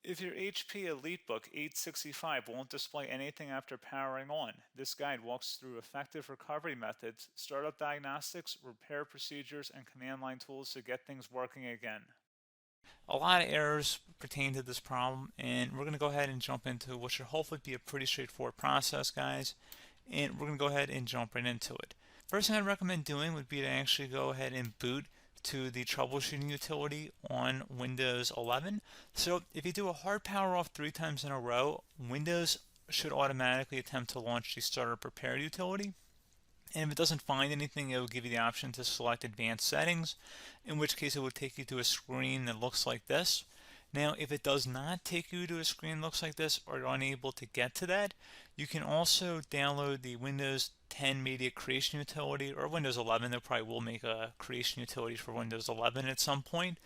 If your HP EliteBook 865 won't display anything after powering on, this guide walks through effective recovery methods, startup diagnostics, repair procedures, and command line tools to get things working again. A lot of errors pertain to this problem, and we're going to go ahead and jump into what should hopefully be a pretty straightforward process, guys. And we're going to go ahead and jump right into it. First thing I'd recommend doing would be to actually go ahead and boot to the troubleshooting utility on Windows 11. So if you do a hard power off 3 times in a row, Windows should automatically attempt to launch the startup repair utility. And if it doesn't find anything, it will give you the option to select advanced settings, in which case it will take you to a screen that looks like this. Now, if it does not take you to a screen that looks like this, or you're unable to get to that, you can also download the Windows 10 Media Creation Utility, or Windows 11. They probably will make a creation utility for Windows 11 at some point.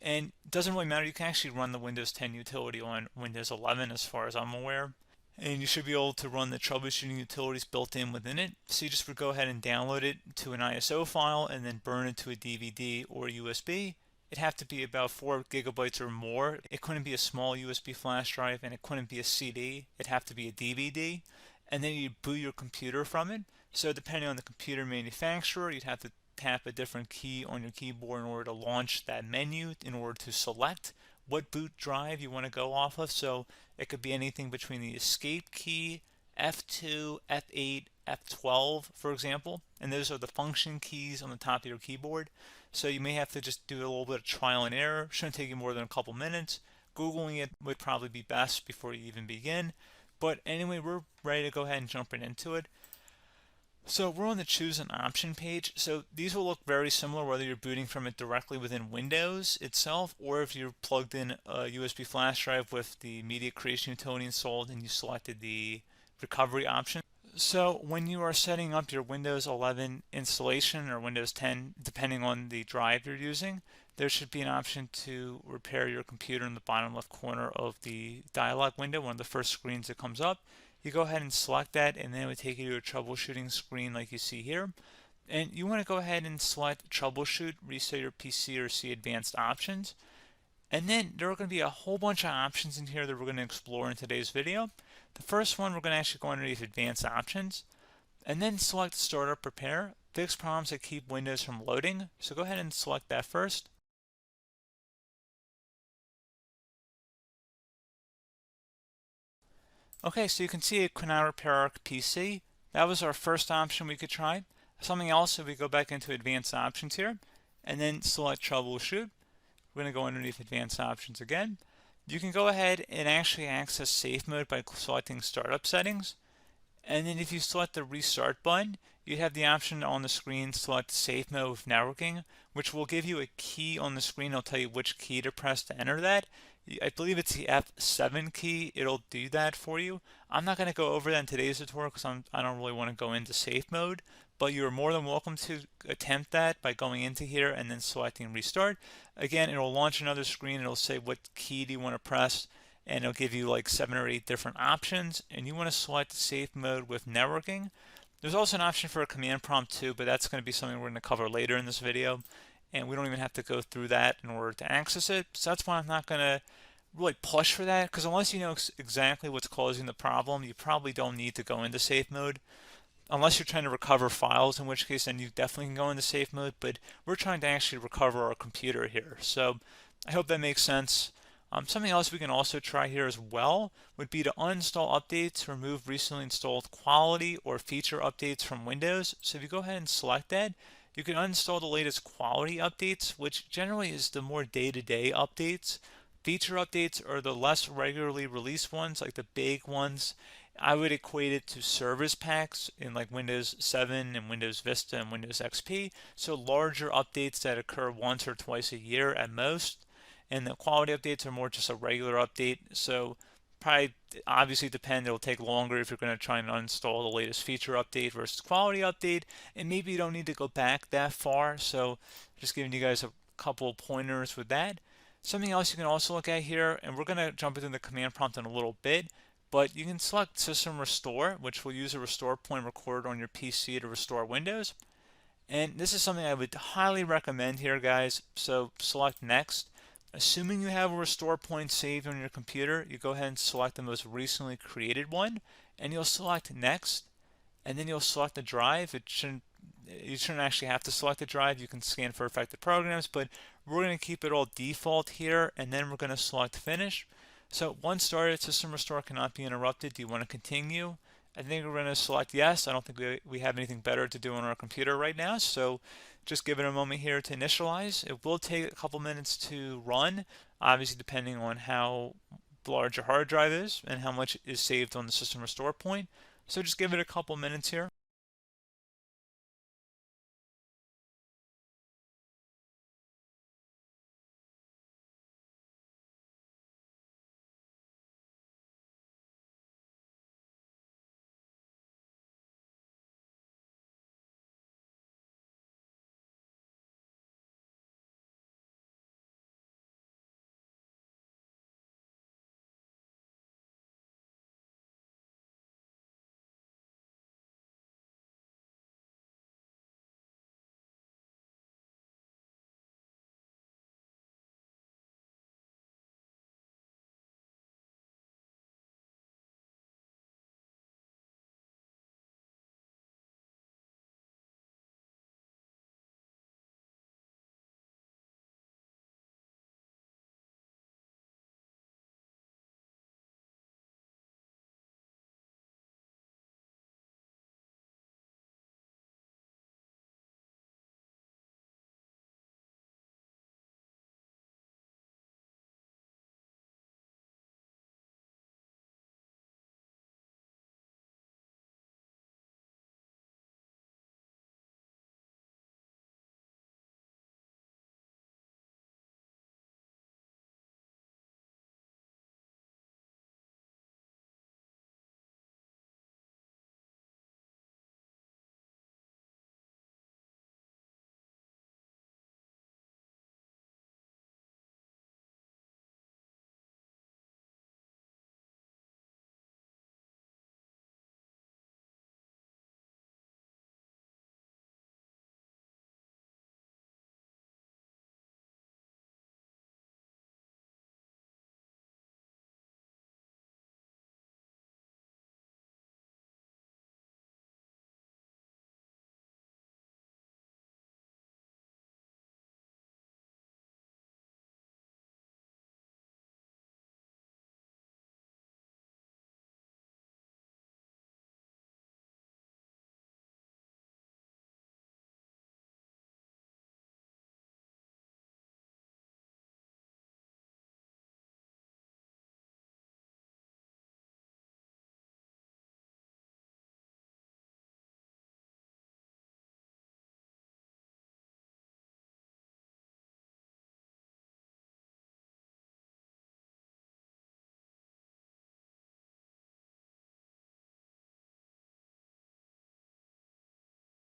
And it doesn't really matter, you can actually run the Windows 10 utility on Windows 11 as far as I'm aware. And you should be able to run the troubleshooting utilities built in within it. So you just would go ahead and download it to an ISO file and then burn it to a DVD or USB. It'd have to be about 4 gigabytes or more. It couldn't be a small USB flash drive, and it couldn't be a CD. It'd have to be a DVD. And then you'd boot your computer from it. So depending on the computer manufacturer, you'd have to tap a different key on your keyboard in order to launch that menu, in order to select what boot drive you want to go off of. So it could be anything between the escape key, F2, F8, F12, for example, and those are the function keys on the top of your keyboard. So you may have to just do a little bit of trial and error. Shouldn't take you more than a couple minutes. Googling it would probably be best before you even begin. But anyway, we're ready to go ahead and jump right into it. So we're on the choose an option page. So these will look very similar whether you're booting from it directly within Windows itself, or if you're plugged in a USB flash drive with the media creation utility installed and you selected the recovery option. So when you are setting up your Windows 11 installation or Windows 10, depending on the drive you're using, there should be an option to repair your computer in the bottom left corner of the dialog window, one of the first screens that comes up. You go ahead and select that, and then it would take you to a troubleshooting screen like you see here. And you want to go ahead and select troubleshoot, reset your PC, or see advanced options. And then there are going to be a whole bunch of options in here that we're going to explore in today's video. The first one, we're going to actually go underneath advanced options and then select startup repair, fix problems that keep Windows from loading. So go ahead and select that first. Okay, so you can see it could not repair our PC. That was our first option we could try. Something else, if we go back into advanced options here and then select troubleshoot, we're going to go underneath advanced options again. You can go ahead and actually access safe mode by selecting startup settings. And then if you select the restart button, you have the option on the screen select safe mode with networking, which will give you a key on the screen. It'll tell you which key to press to enter that. I believe it's the F7 key. It'll do that for you. I'm not going to go over that in today's tutorial because I don't really want to go into safe mode, but you're more than welcome to attempt that by going into here and then selecting restart. Again, it'll launch another screen. It'll say what key do you want to press, and it'll give you like 7 or 8 different options, and you want to select safe mode with networking. There's also an option for a command prompt too, but that's going to be something we're going to cover later in this video, and we don't even have to go through that in order to access it. So that's why I'm not going to really push for that, because unless you know exactly what's causing the problem, you probably don't need to go into safe mode. Unless you're trying to recover files, in which case then you definitely can go into safe mode, but we're trying to actually recover our computer here. So I hope that makes sense. Something else we can also try here as well would be to uninstall updates, remove recently installed quality or feature updates from Windows. So if you go ahead and select that, you can uninstall the latest quality updates, which generally is the more day-to-day updates. Feature updates are the less regularly released ones, like the big ones. I would equate it to service packs in like Windows 7 and Windows Vista and Windows XP. So larger updates that occur once or twice a year at most. And the quality updates are more just a regular update. So probably obviously depend, it'll take longer if you're going to try and uninstall the latest feature update versus quality update. And maybe you don't need to go back that far. So just giving you guys a couple of pointers with that. Something else you can also look at here, and we're going to jump into the command prompt in a little bit, but you can select System Restore, which will use a restore point recorded on your PC to restore Windows. And this is something I would highly recommend here, guys. So select Next. Assuming you have a restore point saved on your computer, you go ahead and select the most recently created one, and you'll select next, and then you'll select the drive. You shouldn't actually have to select the drive. You can scan for affected programs, but we're going to keep it all default here, and then we're going to select finish. So once started, system restore cannot be interrupted. Do you want to continue? I think we're going to select yes. I don't think we have anything better to do on our computer right now, so just give it a moment here to initialize. It will take a couple minutes to run, obviously depending on how large your hard drive is and how much is saved on the system restore point. So just give it a couple minutes here.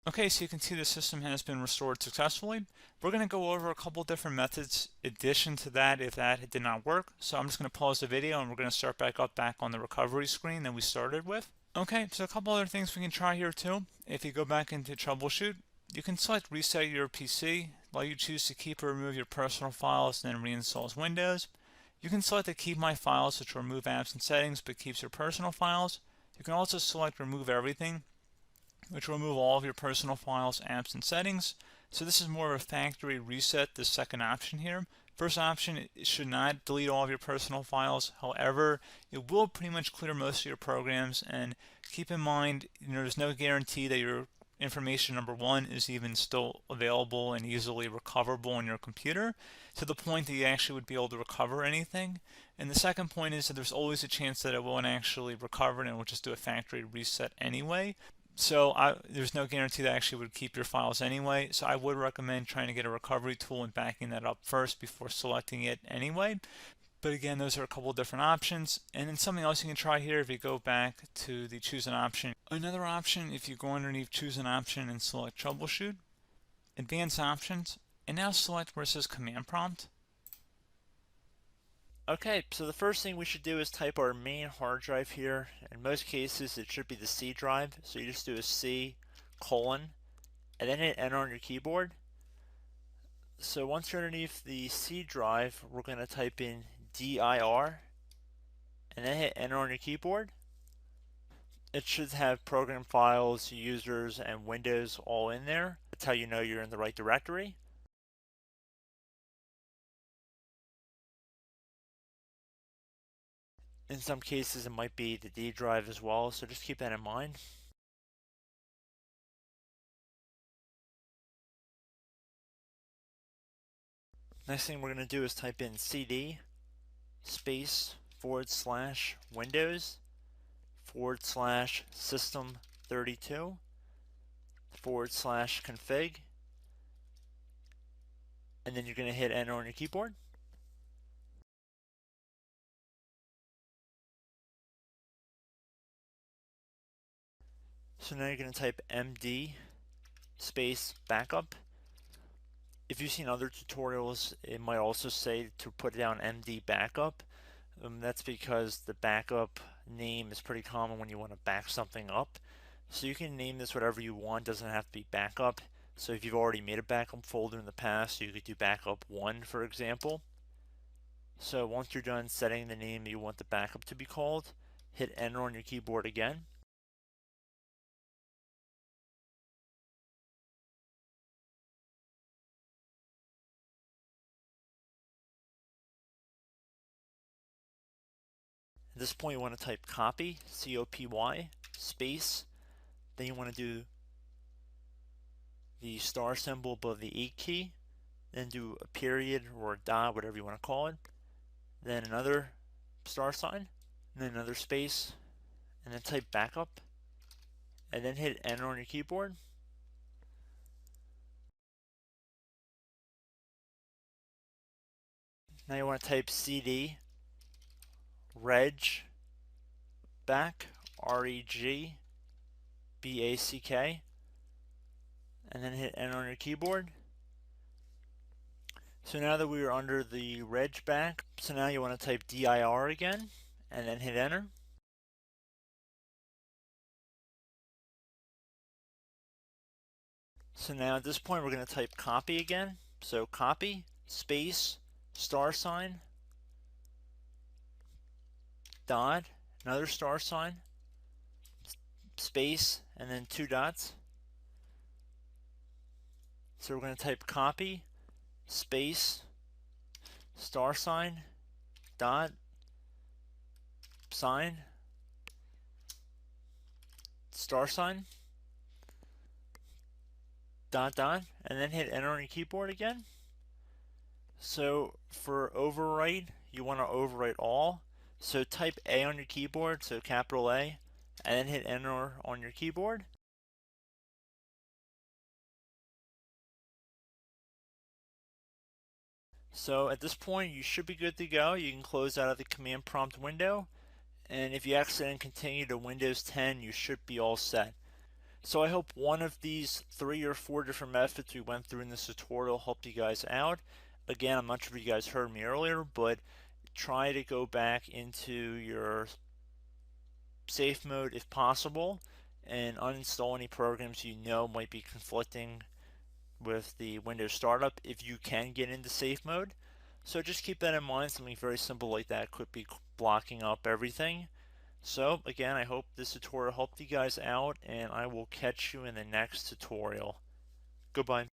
Okay, so you can see the system has been restored successfully. We're going to go over a couple different methods in addition to that if that did not work. So I'm just going to pause the video and we're going to start back on the recovery screen that we started with. Okay, so a couple other things we can try here too. If you go back into troubleshoot, you can select reset your PC while you choose to keep or remove your personal files and then reinstalls Windows. You can select to keep my files, which will remove apps and settings but keeps your personal files. You can also select remove everything, which will remove all of your personal files, apps, and settings. So this is more of a factory reset, the second option here. First option, it should not delete all of your personal files. However, it will pretty much clear most of your programs, and keep in mind, there's no guarantee that your information, number one, is even still available and easily recoverable on your computer to the point that you actually would be able to recover anything. And the second point is that there's always a chance that it won't actually recover and it will just do a factory reset anyway. So there's no guarantee that actually would keep your files anyway. So I would recommend trying to get a recovery tool and backing that up first before selecting it anyway. But again, those are a couple different options. And then something else you can try here if you go back to the choose an option. Another option, if you go underneath choose an option and select troubleshoot, advanced options, and now select where it says command prompt. Okay, so the first thing we should do is type our main hard drive here. In most cases, it should be the C drive. So you just do a C colon and then hit enter on your keyboard. So once you're underneath the C drive, we're going to type in dir and then hit enter on your keyboard. It should have program files, users, and windows all in there. That's how you know you're in the right directory. In some cases, it might be the D drive as well, so just keep that in mind. Next thing we're going to do is type in cd space / Windows / system 32 / config, and then you're going to hit enter on your keyboard. So now you're going to type md space backup. If you've seen other tutorials, it might also say to put down md backup. That's because the backup name is pretty common when you want to back something up. So you can name this whatever you want, doesn't have to be backup. So if you've already made a backup folder in the past, you could do backup 1, for example. So once you're done setting the name you want the backup to be called, hit enter on your keyboard again. At this point, you want to type copy, C-O-P-Y, space. Then you want to do the star symbol above the 8 key. Then do a period or a dot, whatever you want to call it. Then another star sign, and then another space, and then type backup. And then hit enter on your keyboard. Now you want to type cd reg back, R-E-G-B-A-C-K, and then hit enter on your keyboard. So now that we are under the reg back, so now you want to type dir again, and then hit enter. So now at this point we're going to type copy again. So copy, space, star sign, dot, another star sign, space, and then 2 dots. So we're going to type copy, space, star sign, dot, sign, star sign, dot, dot, and then hit enter on your keyboard again. So for overwrite, you want to overwrite all. So type A on your keyboard, so capital A, and then hit enter on your keyboard. So at this point, you should be good to go. You can close out of the command prompt window, and if you accidentally continue to Windows 10, you should be all set. So I hope one of these 3 or 4 different methods we went through in this tutorial helped you guys out. Again, I'm not sure if you guys heard me earlier, but try to go back into your safe mode if possible and uninstall any programs you know might be conflicting with the Windows startup if you can get into safe mode. So just keep that in mind. Something very simple like that could be blocking up everything. So again, I hope this tutorial helped you guys out, and I will catch you in the next tutorial. Goodbye.